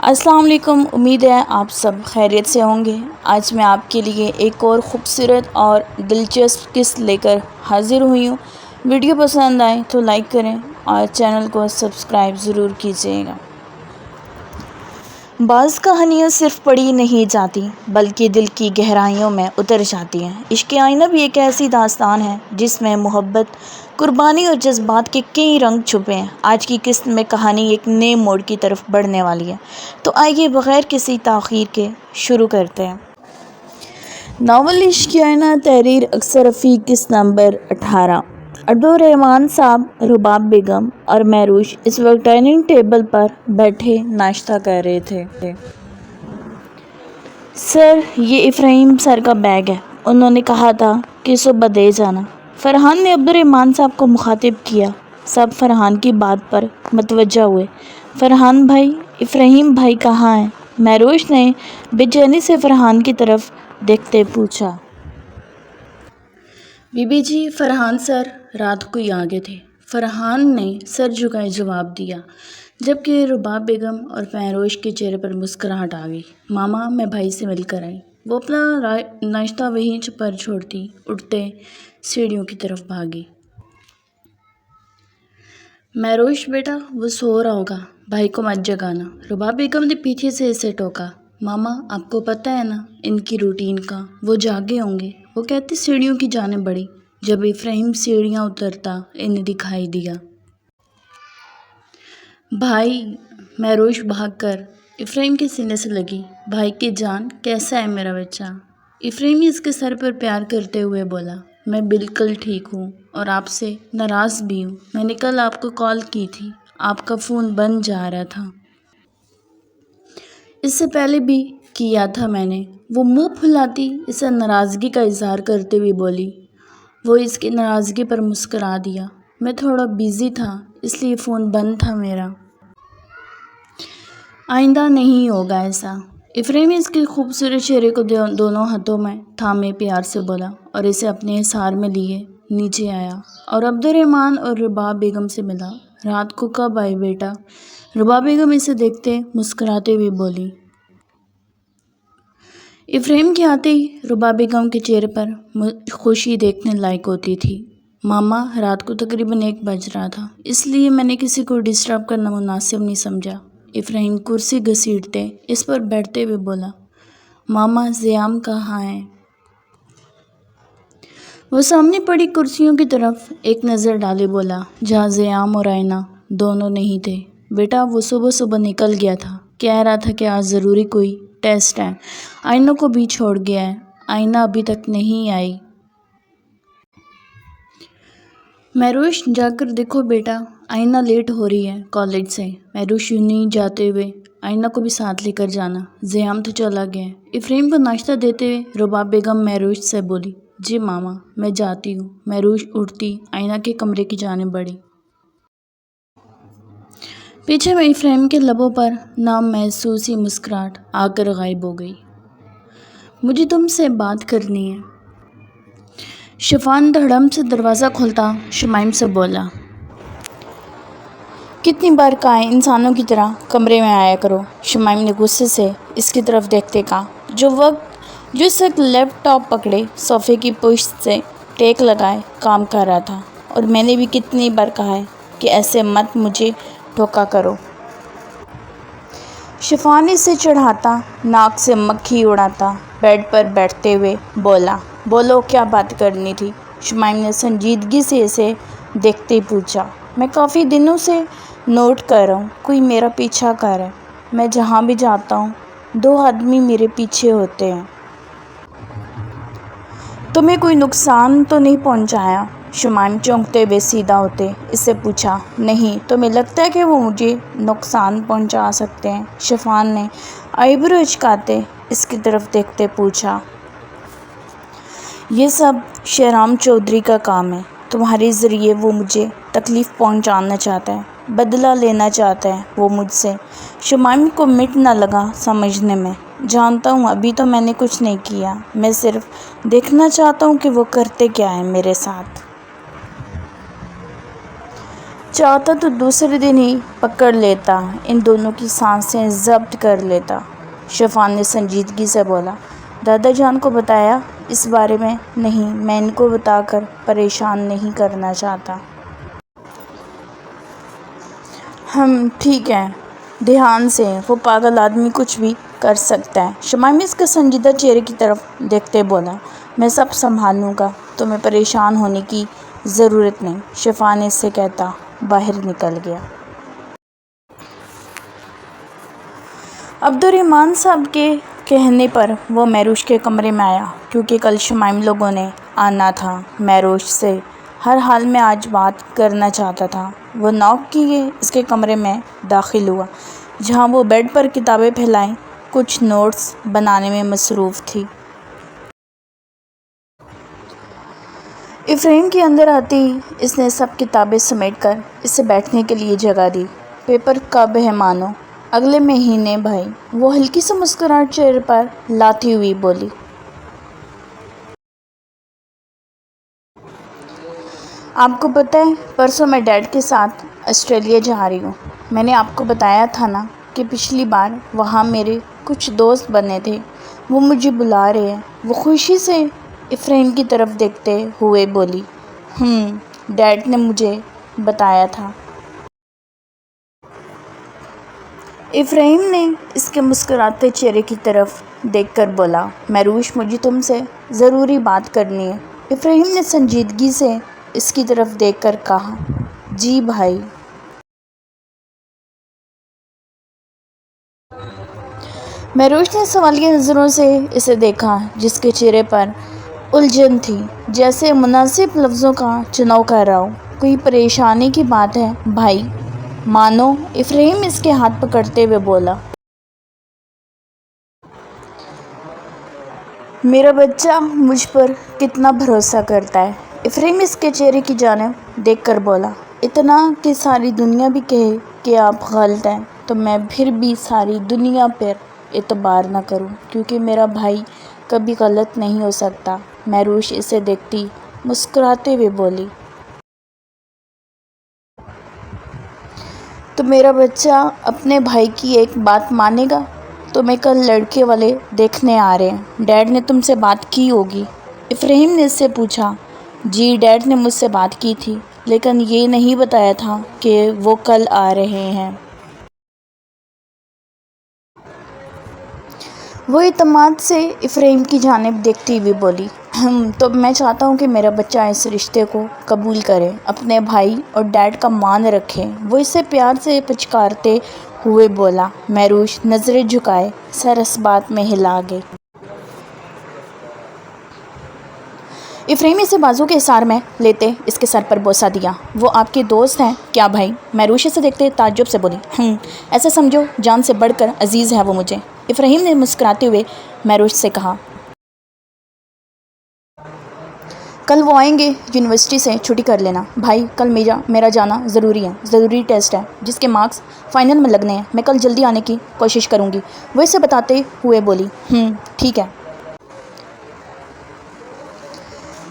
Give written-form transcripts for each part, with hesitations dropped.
السلام علیکم، امید ہے آپ سب خیریت سے ہوں گے۔ آج میں آپ کے لیے ایک اور خوبصورت اور دلچسپ قصہ لے کر حاضر ہوئی ہوں۔ ویڈیو پسند آئے تو لائک کریں اور چینل کو سبسکرائب ضرور کیجیے گا۔ بعض کہانیاں صرف پڑھی نہیں جاتی بلکہ دل کی گہرائیوں میں اتر جاتی ہیں۔ عشق آئینہ بھی ایک ایسی داستان ہے جس میں محبت، قربانی اور جذبات کے کئی رنگ چھپے ہیں۔ آج کی قسط میں کہانی ایک نئے موڑ کی طرف بڑھنے والی ہے، تو آئیے بغیر کسی تاخیر کے شروع کرتے ہیں۔ ناول عشق آئینہ، تحریر اکثر رفیق، قسط نمبر 18۔ عبدالرحمن صاحب، رباب بیگم اور مہروش اس وقت ڈائننگ ٹیبل پر بیٹھے ناشتہ کر رہے تھے۔ سر، یہ افراہیم سر کا بیگ ہے، انہوں نے کہا تھا کہ صبح دے جانا۔ فرحان نے عبدالرحمن صاحب کو مخاطب کیا۔ سب فرحان کی بات پر متوجہ ہوئے۔ فرحان بھائی، افراہیم بھائی کہاں ہیں؟ مہروش نے بے چینی سے فرحان کی طرف دیکھتے پوچھا۔ بی بی جی، فرحان سر رات کو ہی آگے تھے، فرحان نے سر جھکائے جواب دیا، جبکہ رباب بیگم اور مہروش کے چہرے پر مسکراہٹ آ گئی۔ ماما، میں بھائی سے مل کر آئی۔ وہ اپنا ناشتہ وہیں پر چھوڑتی اٹھتے سیڑھیوں کی طرف بھاگی۔ مہروش بیٹا، وہ سو رہا ہوگا، بھائی کو مت جگانا، رباب بیگم نے پیچھے سے اسے ٹوکا۔ ماما، آپ کو پتہ ہے نا ان کی روٹین کا، وہ جاگے ہوں گے، وہ کہتے سیڑھیوں کی جانب بڑھی۔ جب افراہیم سیڑھیاں اترتا انہیں دکھائی دیا۔ بھائی! مہروش بھاگ کر افراہیم کے سینے سے لگی۔ بھائی کی جان، کیسا ہے میرا بچہ؟ افراہیم اس کے سر پر پیار کرتے ہوئے بولا، میں بالکل ٹھیک ہوں اور آپ سے ناراض بھی ہوں۔ میں نے کل آپ کو کال کی تھی، آپ کا فون بند جا رہا تھا۔ اس سے پہلے بھی کیا تھا میں نے۔ وہ منہ پھلاتی اسے ناراضگی کا اظہار کرتے ہوئے بولی۔ وہ اس کی ناراضگی پر مسکرا دیا۔ میں تھوڑا بیزی تھا، اس لیے فون بند تھا میرا۔ آئندہ نہیں ہوگا ایسا۔ افراہیم اس کے خوبصورت چہرے کو دونوں ہاتھوں میں تھامے پیار سے بولا اور اسے اپنے حصار میں لیے نیچے آیا اور عبدالرحمن اور رباب بیگم سے ملا۔ رات کو کب آئے بیٹا؟ رباب بیگم اسے دیکھتے مسکراتے ہوئے بولی۔ افراہیم کے آتے ہی رباب بیگم کے چہرے پر خوشی دیکھنے لائق ہوتی تھی۔ ماما، رات کو تقریباً 1 بج رہا تھا، اس لیے میں نے کسی کو ڈسٹرب کرنا مناسب نہیں سمجھا۔ افراہیم کرسی گھسیٹتے اس پر بیٹھتے ہوئے بولا۔ ماما، زیام کہاں ہے؟ وہ سامنے پڑی کرسیوں کی طرف ایک نظر ڈالے بولا، جہاں زیام اور آئینہ دونوں نہیں تھے۔ بیٹا، وہ صبح نکل گیا تھا، کہہ رہا تھا کہ آج ضروری کوئی ٹیسٹ ہے، آئینہ کو بھی چھوڑ گیا ہے۔ آئینہ ابھی تک نہیں آئی۔ مہروش، جا کر دیکھو بیٹا، آئینہ لیٹ ہو رہی ہے کالج سے۔ مہروش یونہی جاتے ہوئے، آئینہ کو بھی ساتھ لے کر جانا، زیام تو چلا گیا ہے۔ افراہیم کو ناشتہ دیتے ہوئے رباب بیگم مہروش سے بولی۔ جی ماما، میں جاتی ہوں۔ مہروش اٹھتی آئینہ کے کمرے کی جانب بڑھی۔ پیچھے میں افراہیم کے لبوں پر نامحسوس سی مسکراہٹ آ کر غائب ہو گئی۔ مجھے تم سے بات کرنی ہے۔ شفان دھڑم سے دروازہ کھولتا شمائم سے بولا۔ کتنی بار کہا ہے انسانوں کی طرح کمرے میں آیا کرو؟ شمائم نے غصے سے اس کی طرف دیکھتے کہا، جو اس وقت لیپ ٹاپ پکڑے صوفے کی پشت سے ٹیک لگائے کام کر رہا تھا، اور میں نے بھی کتنی بار کہا ہے کہ ایسے مت مجھے ٹوکا کرو۔ شفان اسے چڑھاتا ناک سے مکھی اڑاتا بیڈ پر بیٹھتے ہوئے بولا۔ بولو، کیا بات کرنی تھی؟ شمائم نے سنجیدگی سے اسے دیکھتے پوچھا۔ میں کافی دنوں سے نوٹ کر رہا ہوں، کوئی میرا پیچھا کر رہا ہے۔ میں جہاں بھی جاتا ہوں 2 آدمی میرے پیچھے ہوتے ہیں۔ تمہیں کوئی نقصان تو نہیں پہنچایا؟ شمائم چونکتے ہوئے سیدھا ہوتے اس سے پوچھا۔ نہیں، تمہیں لگتا ہے کہ وہ مجھے نقصان پہنچا سکتے ہیں؟ شفان نے آئی برو اچکاتے اس کی طرف دیکھتے پوچھا۔ یہ سب شہرام چودھری کا کام ہے، تمہارے ذریعے وہ مجھے تکلیف پہنچانا چاہتا ہے، بدلہ لینا چاہتا ہے وہ مجھ سے۔ شمائم کو منٹ نہ لگا سمجھنے میں۔ جانتا ہوں، ابھی تو میں نے کچھ نہیں کیا، میں صرف دیکھنا چاہتا ہوں کہ وہ کرتے کیا ہے میرے ساتھ۔ چاہتا تو دوسرے دن ہی پکڑ لیتا، ان دونوں کی سانسیں ضبط کر لیتا۔ شفان نے سنجیدگی سے بولا، دادا جان کو بتایا؟ اس بارے میں نہیں، میں ان کو بتا کر پریشان نہیں کرنا چاہتا۔ ٹھیک ہے، دھیان سے، وہ پاگل آدمی کچھ بھی کر سکتا ہے۔ شمائم اس کے سنجیدہ چہرے کی طرف دیکھتے بولا، میں سب سنبھال لوں گا، تمہیں پریشان ہونے کی ضرورت نہیں۔ شفان اس سے کہتا باہر نکل گیا۔ عبدالرحمن صاحب کے کہنے پر وہ مہروش کے کمرے میں آیا، کیونکہ کل شمائم لوگوں نے آنا تھا۔ مہروش سے ہر حال میں آج بات کرنا چاہتا تھا۔ وہ نوک کیے اس کے کمرے میں داخل ہوا، جہاں وہ بیڈ پر کتابیں پھیلائے کچھ نوٹس بنانے میں مصروف تھی۔ افرایم کے اندر آتے ہی اس نے سب کتابیں سمیٹ کر اسے بیٹھنے کے لیے جگہ دی۔ پیپر کب ہے مانو؟ اگلے مہینے بھائی، وہ ہلکی سی مسکراہٹ چہرے پر لاتی ہوئی بولی۔ آپ کو پتہ ہے، پرسوں میں ڈیڈ کے ساتھ آسٹریلیا جا رہی ہوں۔ میں نے آپ کو بتایا تھا نا کہ پچھلی بار وہاں میرے کچھ دوست بنے تھے، وہ مجھے بلا رہے ہیں۔ وہ خوشی سے افرایم کی طرف دیکھتے ہوئے بولی، ڈیڈ نے مجھے بتایا تھا۔ افرایم نے اس کے مسکراتے چہرے کی طرف دیکھ کر بولا، مہروش مجھے تم سے ضروری بات کرنی ہے۔ افرایم نے سنجیدگی سے اس کی طرف دیکھ کر کہا، جی بھائی۔ مہروش نے سوالیہ نظروں سے اسے دیکھا، جس کے چہرے پر الجھن تھی، جیسے مناسب لفظوں کا چناؤ کر رہا ہو۔ کوئی پریشانی کی بات ہے بھائی؟ مانو، افرایم اس کے ہاتھ پکڑتے ہوئے بولا۔ میرا بچہ مجھ پر کتنا بھروسہ کرتا ہے۔ افرایم اس کے چہرے کی جانب دیکھ کر بولا، اتنا کہ ساری دنیا بھی کہے کہ آپ غلط ہیں تو میں پھر بھی ساری دنیا پر اعتبار نہ کروں، کیونکہ میرا بھائی کبھی غلط نہیں ہو سکتا۔ مہروش اسے دیکھتی مسکراتے ہوئے بولی، تو میرا بچہ اپنے بھائی کی ایک بات مانے گا؟ تمہیں کل لڑکے والے دیکھنے آ رہے ہیں، ڈیڈ نے تم سے بات کی ہوگی؟ افرایم نے اس سے پوچھا۔ جی ڈیڈ نے مجھ سے بات کی تھی، لیکن یہ نہیں بتایا تھا کہ وہ کل آ رہے ہیں۔ وہ اعتماد سے افرایم کی جانب دیکھتی ہوئی بولی، تو میں چاہتا ہوں کہ میرا بچہ اس رشتے کو قبول کرے، اپنے بھائی اور ڈیڈ کا مان رکھے۔ وہ اسے پیار سے پچکارتے ہوئے بولا۔ مہروش نظریں جھکائے سر اس بات میں ہلا گئی۔ افرایم اسے بازو کے اثار میں لیتے اس کے سر پر بوسہ دیا۔ وہ آپ کے دوست ہیں کیا بھائی؟ مہروش اسے دیکھتے تعجب سے بولی، ایسا سمجھو جان سے بڑھ کر عزیز ہے وہ مجھے۔ افرایم نے مسکراتے ہوئے مہروش سے کہا، کل وہ آئیں گے، یونیورسٹی سے چھٹی کر لینا بھائی، کل میرا جانا ضروری ہے، ضروری ٹیسٹ ہے جس کے مارکس فائنل میں لگنے ہیں، میں کل جلدی آنے کی کوشش کروں گی۔ وہ اسے بتاتے ہوئے بولی، ٹھیک ہے۔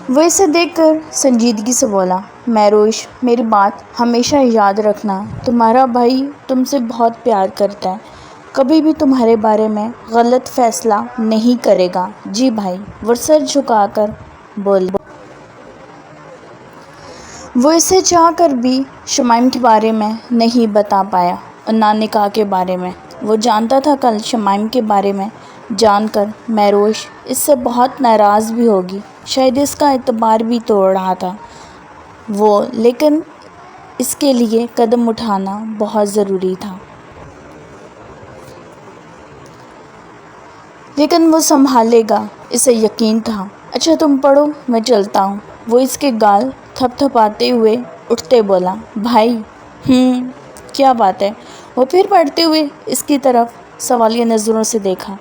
وہ اسے دیکھ کر سنجیدگی سے بولا، مہروش میری بات ہمیشہ یاد رکھنا، تمہارا بھائی تم سے بہت پیار کرتا ہے، کبھی بھی تمہارے بارے میں غلط فیصلہ نہیں کرے گا۔ جی بھائی، وہ سر جھکا کر بولی۔ وہ اسے چاہ کر بھی شمائم کے بارے میں نہیں بتا پایا اور نہ نکاح کے بارے میں۔ وہ جانتا تھا کل شمائم کے بارے میں جان کر مہروش اس سے بہت ناراض بھی ہوگی، شاید اس کا اعتبار بھی توڑ رہا تھا لیکن اس کے لیے قدم اٹھانا بہت ضروری تھا۔ لیکن وہ سنبھالے گا، اسے یقین تھا۔ اچھا تم پڑھو، میں چلتا ہوں۔ وہ اس کے گال تھپ تھپاتے ہوئے اٹھتے بولا، بھائی کیا بات ہے؟ وہ پھر پڑھتے ہوئے اس کی طرف سوالیہ نظروں سے دیکھا۔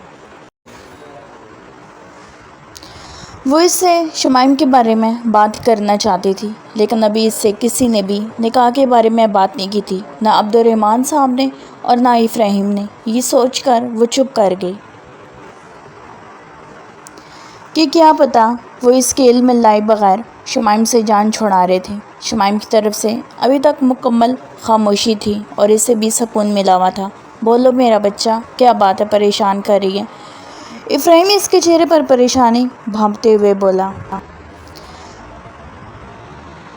وہ اس سے شمائم کے بارے میں بات کرنا چاہتی تھی، لیکن ابھی اس سے کسی نے بھی نکاح کے بارے میں بات نہیں کی تھی، نہ عبدالرحمن صاحب نے اور نہ افرایم نے۔ یہ سوچ کر وہ چپ کر گئی کہ کیا پتہ وہ اس کے علم میں لائے بغیر شمائم سے جان چھڑا رہے تھے۔ شمائم کی طرف سے ابھی تک مکمل خاموشی تھی اور اسے بھی سکون ملا ہوا تھا۔ بولو میرا بچہ، کیا بات ہے، پریشان کر رہی ہے؟ افرایم اس کے چہرے پر پریشانی بھانپتے ہوئے بولا،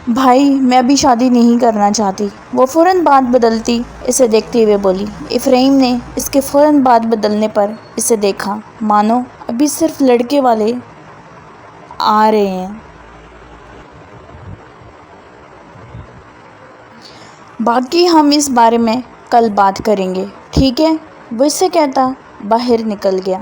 بھائی میں ابھی شادی نہیں کرنا چاہتی۔ وہ فوراً بات بدلتی اسے دیکھتے ہوئے بولی۔ افرایم نے اس کے فوراً بات بدلنے پر اسے دیکھا، مانو ابھی صرف لڑکے والے آ رہے ہیں، باقی ہم اس بارے میں کل بات کریں گے، ٹھیک ہے؟ وہ اس سے کہتا باہر نکل گیا۔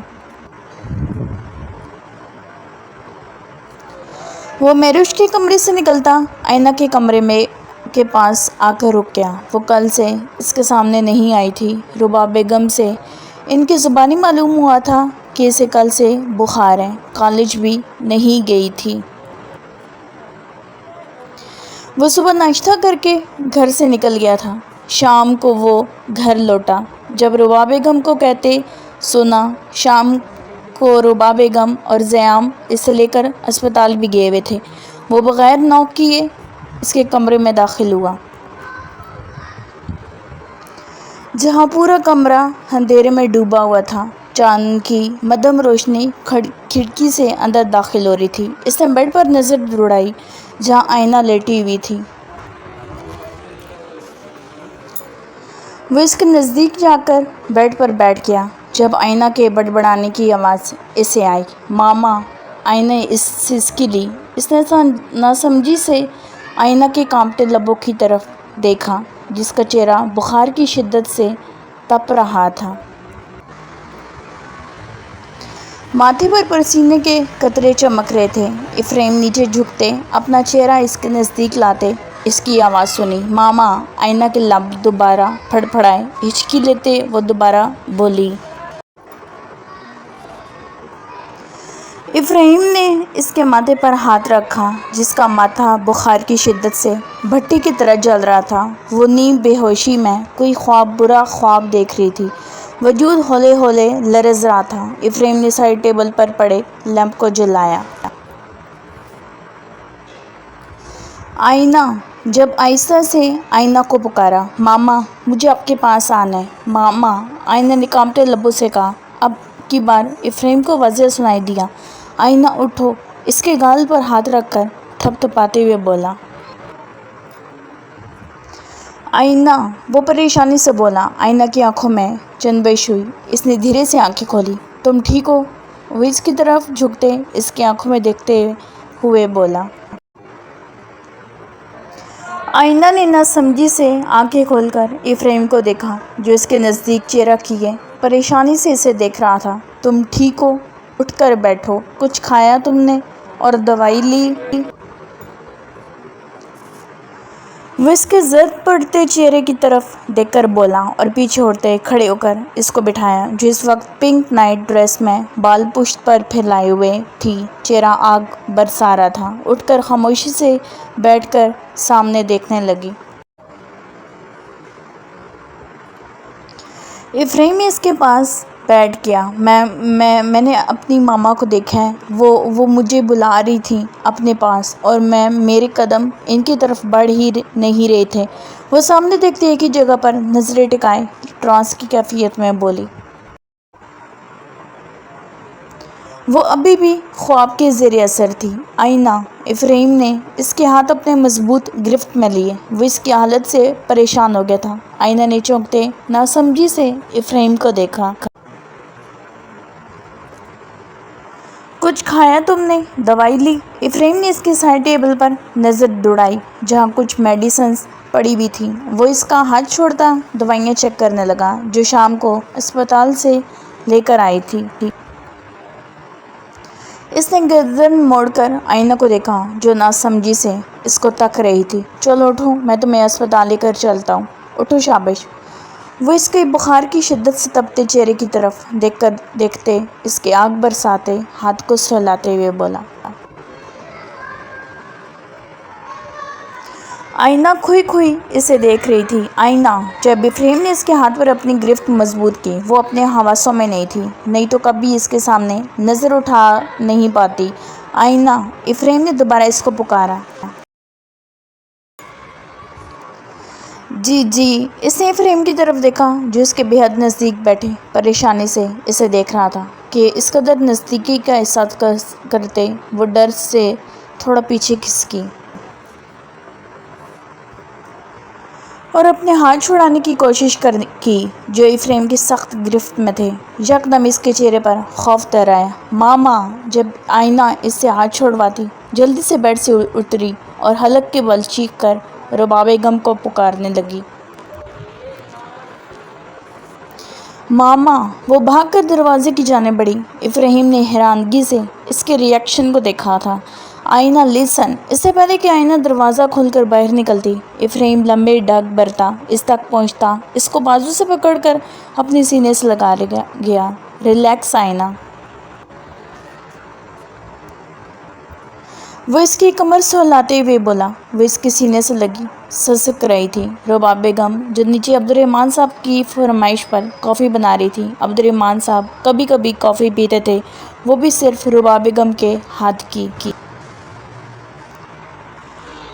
وہ مہروش کے کمرے سے نکلتا آئینہ کے کمرے کے پاس آ کر رک گیا۔ وہ کل سے اس کے سامنے نہیں آئی تھی۔ رباب بیگم سے ان کی زبانی معلوم ہوا تھا کہ اسے کل سے بخار ہے، کالج بھی نہیں گئی تھی۔ وہ صبح ناشتہ کر کے گھر سے نکل گیا تھا۔ شام کو وہ گھر لوٹا۔ جب رباب بیگم کو کہتے سنا، شام کو رباب بیگم اور زیام اسے لے کر اسپتال بھی گئے ہوئے تھے۔ وہ بغیر نوک کیے اس کے کمرے میں داخل ہوا، جہاں پورا کمرہ اندھیرے میں ڈوبا ہوا تھا۔ چاند کی مدھم روشنی کھڑکی سے اندر داخل ہو رہی تھی۔ اس نے بیڈ پر نظر دوڑائی جہاں آئینہ لیٹی ہوئی تھی۔ وہ اس کے نزدیک جا کر بیڈ پر بیٹھ گیا۔ جب آئینہ کے بڑبڑانے کی آواز اسے آئی، ماما، آئینہ نے سسکی لی۔ اس نے ناسمجھی سے آئینہ کے کانپتے لبوں کی طرف دیکھا جس کا چہرہ بخار کی شدت سے تپ رہا تھا۔ ماتھے پر پسینے کے قطرے چمک رہے تھے۔ افرایم نیچے جھکتے اپنا چہرہ اس کے نزدیک لاتے اس کی آواز سنی، ماما۔ آئینہ کے لب دوبارہ پھڑپھڑائے۔ ہچکی لیتے وہ دوبارہ بولی۔ افرایم نے اس کے ماتھے پر ہاتھ رکھا جس کا ماتھا بخار کی شدت سے بھٹی کی طرح جل رہا تھا۔ وہ نیم بے ہوشی میں کوئی برا خواب دیکھ رہی تھی۔ وجود ہولے ہولے لرز رہا تھا۔ افرایم نے سائڈ ٹیبل پر پڑے لیمپ کو جلایا۔ آئینہ، جب آہستہ سے آئینہ کو پکارا، ماما مجھے آپ کے پاس آنا ہے، ماما۔ آئینہ نے کانپتے لبوں سے کہا۔ اب کی بار افرایم کو واضح سنائی دیا، آئینہ اٹھو۔ اس کے گال پر ہاتھ رکھ کر تھپ تھپاتے ہوئے بولا۔ آئینہ، وہ پریشانی سے بولا۔ آئینہ کی آنکھوں میں جنبش ہوئی۔ اس نے دھیرے سے آنکھیں کھولی۔ تم ٹھیک ہو؟ وہ اس کی طرف جھکتے اس کی آنکھوں میں دیکھتے ہوئے بولا۔ آئینہ نے ناسمجھی سے آنکھیں کھول کر افرایم کو دیکھا جو اس کے نزدیک چہرہ کیے پریشانی سے اسے دیکھ رہا تھا۔ تم ٹھیک ہو؟ اٹھ کر بیٹھو۔ کچھ کھایا تم نے اور دوائی لی؟ وہ اس کے زرد پڑتے چہرے کی طرف دیکھ کر بولا اور پیچھے ہٹتے کھڑے ہو کر اس کو بٹھایا جو اس وقت پنک نائٹ ڈریس میں بال پشت پر پھیلائے ہوئے تھی، چہرہ آگ برسا رہا تھا۔ اٹھ کر خاموشی سے بیٹھ کر سامنے دیکھنے لگی۔ افرایم اس کے پاس بیٹھ گیا۔ میں نے اپنی ماما کو دیکھا ہے، وہ مجھے بلا رہی تھیں اپنے پاس اور میرے قدم ان کی طرف بڑھ ہی نہیں رہے تھے۔ وہ سامنے دیکھتے ایک ہی جگہ پر نظریں ٹکائے ٹرانس کی کیفیت میں بولی۔ وہ ابھی بھی خواب کے زیر اثر تھی۔ آئینہ، افرایم نے اس کے ہاتھ اپنے مضبوط گرفت میں لیے۔ وہ اس کی حالت سے پریشان ہو گیا تھا۔ آئینہ نے چونکتے ناسمجھی سے افرایم کو دیکھا۔ کچھ کھایا تم نے؟ دوائی لی؟ افرایم نے اس کے سائڈ ٹیبل پر نظر دوڑائی جہاں کچھ میڈیسنز پڑی ہوئی تھیں۔ وہ اس کا ہاتھ چھوڑتا دوائیاں چیک کرنے لگا جو شام کو اسپتال سے لے کر آئی تھی۔ اس نے گردن موڑ کر آئینہ کو دیکھا جو ناسمجھی سے اس کو تک رہی تھی۔ چلو اٹھو، میں تمہیں اسپتال لے کر چلتا ہوں۔ اٹھو، شاباش۔ وہ اس کے بخار کی شدت سے تپتے چہرے کی طرف دیکھتے اس کے آگ برساتے ہاتھ کو سہلاتے ہوئے بولا۔ آئینہ کھوئی اسے دیکھ رہی تھی۔ آئینہ، جب افرایم نے اس کے ہاتھ پر اپنی گرفت مضبوط کی، وہ اپنے حواسوں میں نہیں تھی، نہیں تو کبھی اس کے سامنے نظر اٹھا نہیں پاتی۔ آئینہ، افرایم نے دوبارہ اس کو پکارا۔ جی جی۔ اس نے افریم کی طرف دیکھا جو اس کے بے حد نزدیک بیٹھے پریشانی سے اسے دیکھ رہا تھا کہ اس قدر نزدیکی کا احساس کرتے وہ ڈر سے تھوڑا پیچھے کھسکی اور اپنے ہاتھ چھڑانے کی کوشش کی جو افریم کی سخت گرفت میں تھے۔ یکدم اس کے چہرے پر خوف تر آیا۔ ماما! جب آئینہ اس سے ہاتھ چھڑواتی جلدی سے بیڈ سے اتری اور حلق کے بل چیخ کر رباب غم کو پکارنے لگی۔ ماما! وہ بھاگ کر دروازے کی جانب بڑھی۔ افریم نے حیرانگی سے اس کے ری ایکشن کو دیکھا تھا۔ آئینہ لیسن! اس سے پہلے کہ آئینہ دروازہ کھول کر باہر نکلتی افریم لمبے ڈگ برتا اس تک پہنچتا اس کو بازو سے پکڑ کر اپنے سینے سے لگا گیا۔ ریلیکس آئینہ! وہ اس کی کمر سہلاتے ہوئے بولا۔ وہ اس کے سینے سے لگی سسک رہی تھی۔ رباب بیگم جو نیچے عبدالرحمن صاحب کی فرمائش پر کافی بنا رہی تھی۔ عبدالرحمن صاحب کبھی کبھی کافی پیتے تھے، وہ بھی صرف رباب بیگم کے ہاتھ کی۔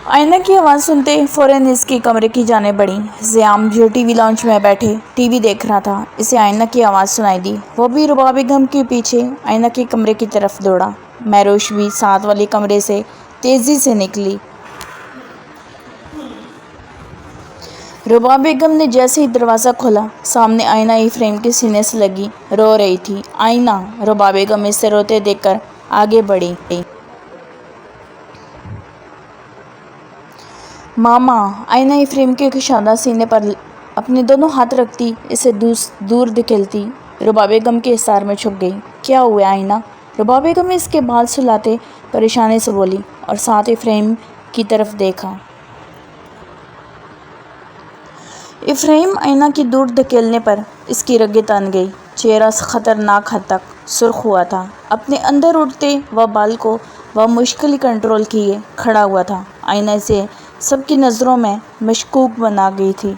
آئینہ کی آواز سنتے فوراً اس کے کمرے کی جانب بڑھی۔ زیام جو ٹی وی لاؤنج میں بیٹھے ٹی وی دیکھ رہا تھا اسے آئینہ کی آواز سنائی دی۔ وہ بھی رباب بیگم کے پیچھے آئینہ کے کمرے کی طرف دوڑا۔ مہروش بھی ساتھ والے کمرے سے تیزی سے نکلی۔ رباب بیگم نے جیسے ہی دروازہ کھولا سامنے آئینہ افریم کے سینے سے لگی رو رہی تھی۔ آئینہ! رباب بیگم اسے روتے دیکھ کر آگے بڑھی۔ ماما! آئینہ افریم کے کشادہ سینے پر اپنے دونوں ہاتھ رکھتی اسے دور دھکیلتی رباب بیگم کے حصار میں چھپ گئی۔ کیا ہوا آئینہ؟ رباب بیگم نے اس کے بال سلاتے پریشانی سے بولی اور ساتھ افریم کی طرف دیکھا۔ افریم آئینہ کی دور دھکیلنے پر اس کی رگیں تن گئی۔ چہرہ خطرناک حد تک سرخ ہوا تھا۔ اپنے اندر اٹھتے وہ بال کو وہ مشکل کنٹرول کیے کھڑا ہوا تھا۔ آئینہ سے سب کی نظروں میں مشکوک بنا گئی تھی۔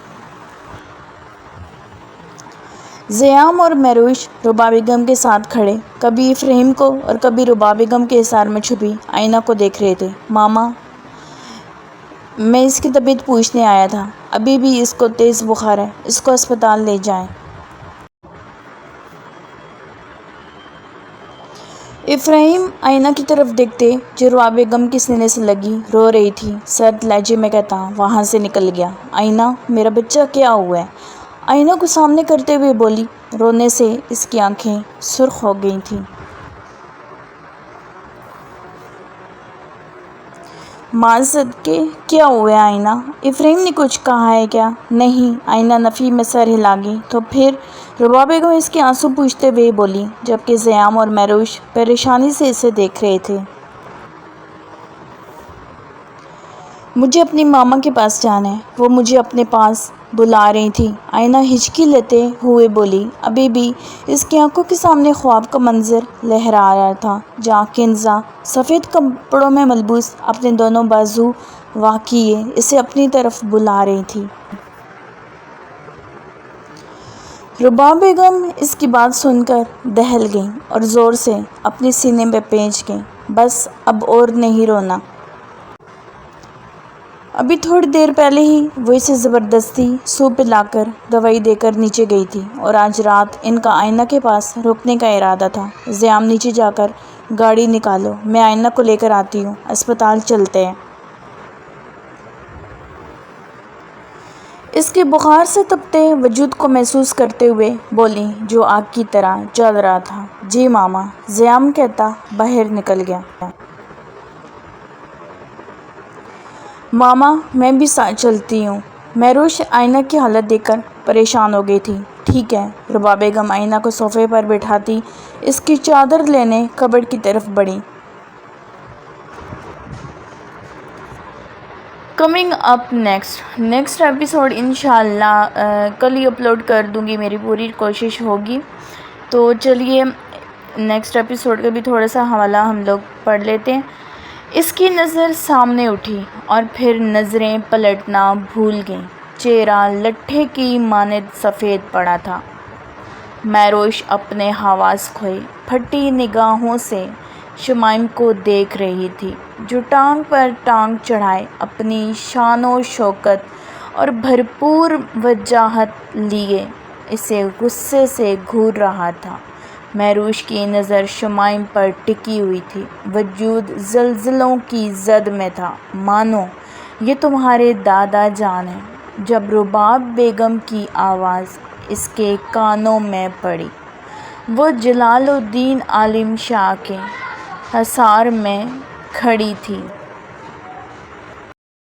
زیام اور مہروش رباب بیگم کے ساتھ کھڑے کبھی افریم کو اور کبھی رباب بیگم کے حصار میں چھپی آئینہ کو دیکھ رہے تھے۔ ماما! میں اس کی طبیعت پوچھنے آیا تھا۔ ابھی بھی اس کو تیز بخار ہے، اس کو ہسپتال لے جائیں۔ افریم آئینہ کی طرف دیکھتے جو رباب بیگم کے سینے سے لگی رو رہی تھی سرد لہجے میں کہتا وہاں سے نکل گیا۔ آئینہ! میرا بچہ کیا ہوا ہے؟ آئینہ کو سامنے کرتے ہوئے بولی۔ رونے سے اس کی آنکھیں سرخ ہو گئی تھیں۔ ماں صدقے کیا ہوا ہے آئینہ؟ افریم نے کچھ کہا ہے کیا؟ نہیں۔ آئینہ نفی میں سر ہلا گئی۔ تو پھر؟ رباب بیگم اس کے آنسو پوچھتے ہوئے بولی جبکہ زیام اور مہروش پریشانی سے اسے دیکھ رہے تھے۔ مجھے اپنی ماما کے پاس جانا ہے، وہ مجھے اپنے پاس بلا رہی تھی۔ آئینہ ہچکی لیتے ہوئے بولی۔ ابھی بھی اس کی آنکھوں کے سامنے خواب کا منظر لہرا رہا تھا جہاں کنزا سفید کپڑوں میں ملبوس اپنے دونوں بازو واہ کیے اسے اپنی طرف بلا رہی تھی۔ رباب بیگم اس کی بات سن کر دہل گئیں اور زور سے اپنے سینے میں پیچ گئیں۔ بس اب اور نہیں رونا۔ ابھی تھوڑی دیر پہلے ہی وہ اسے زبردستی سو پلا کر دوائی دے کر نیچے گئی تھی اور آج رات ان کا آئینہ کے پاس رکنے کا ارادہ تھا۔ زیام نیچے جا کر گاڑی نکالو، میں آئینہ کو لے کر آتی ہوں، اسپتال چلتے ہیں۔ اس کے بخار سے تپتے وجود کو محسوس کرتے ہوئے بولی جو آگ کی طرح جل رہا تھا۔ جی ماما! زیام کہتا باہر نکل گیا۔ ماما میں بھی ساتھ چلتی ہوں۔ مہروش آئینہ کی حالت دیکھ کر پریشان ہو گئی تھی۔ ٹھیک ہے۔ رباب بیگم آئینہ کو صوفے پر بٹھاتی اس کی چادر لینے کبڈ کی طرف بڑھی۔ کمنگ اپ نیکسٹ ایپیسوڈ انشاءاللہ کل ہی اپلوڈ کر دوں گی، میری پوری کوشش ہوگی۔ تو چلیے نیکسٹ ایپیسوڈ کا بھی تھوڑا سا حوالہ ہم لوگ پڑھ لیتے ہیں۔ اس کی نظر سامنے اٹھی اور پھر نظریں پلٹنا بھول گئیں۔ چہرہ لٹھے کی مانند سفید پڑا تھا۔ مہروش اپنے حواس کھوئے پھٹی نگاہوں سے شمائم کو دیکھ رہی تھی جو ٹانگ پر ٹانگ چڑھائے اپنی شان و شوکت اور بھرپور وجاہت لیے اسے غصے سے گھور رہا تھا۔ مہروش کی نظر شمائم پر ٹکی ہوئی تھی۔ وجود زلزلوں کی زد میں تھا، مانو یہ تمہارے دادا جان ہیں۔ جب رباب بیگم کی آواز اس کے کانوں میں پڑی، وہ جلال الدین عالم شاہ کے حصار میں کھڑی تھی۔